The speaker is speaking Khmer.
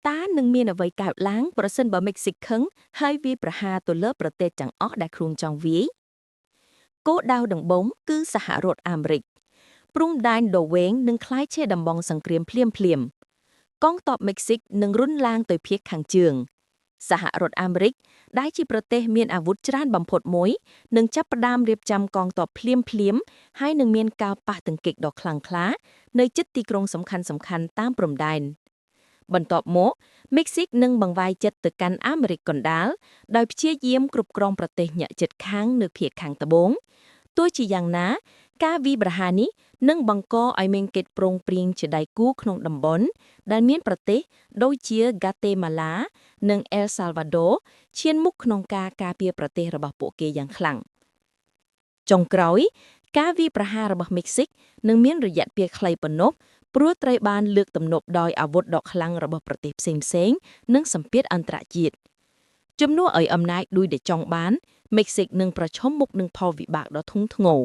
តានឹងមានអ្វីកើតឡើងប្រសិនបើមិចស៊ីកខឹងហើយវាប្រហារទៅលើប្រទេសទាំងអស់ដែលខ្លួនចង់វាយគោលដៅដំបូងគឺសហរដ្ឋអាមេរិកព្រំដែនដ៏វែងនឹងក្លាយជាដំបងសង្គ្រាមភ្លាមៗកងទ័ពមិចស៊ីកនឹងរុនឡើងទៅភាគខាងជើងសហរដ្ឋអាមេរិកដែលជាប្រទេសមានអាវុធច្រើនបំផុតមួយនឹងចាប់ផ្ដើមរៀបចំកងទ័ពភ្លាមហើយនឹងមានការប៉ះទង្គិចដ៏ខ្លាំងក្លានៅជិតទីក្រុងសំខាន់ៗតាមព្រំដែនបន្ទាប់មកមិចស៊ីកនឹងបង្វែរចិត្តទៅកាន់អាមេរិកកណ្ដាលដោយព្យាយាមគ្រប់គ្រងប្រទេសញាក់ជិតខាងនៅភាគខាងត្បូងទោះជាយ៉ាងណាការវាយប្រហារនេះនឹងបង្កឲ្យមានកិច្ចព្រមព្រៀងជាដៃគូក្នុងតំបន់ដែលមានប្រទេសដូចជាហ្គាតេម៉ាឡានិងអែលសាល់វ៉ាដូឈានមុខក្នុងការការពារប្រទេសរបស់ពួកគេយ៉ាងខ្លាំងចុងក្រោយការវាយប្រហាររបស់មិចស៊ីកនឹងមានរយៈពេលខ្លីប៉ុណ្ណោះព្រោះត្រូវបានលើកទំនប់ដោយអាវុធដ៏ខ្លាំងរបស់ប្រទេសផ្សេងៗនិងសម្ពាធអន្តរជាតិជំនួសឲ្យអំណាចដូចដែលចង់បានមិចស៊ីកនឹងប្រឈមមុខនឹងផលវិបាកដ៏ធ្ងន់ធ្ងរ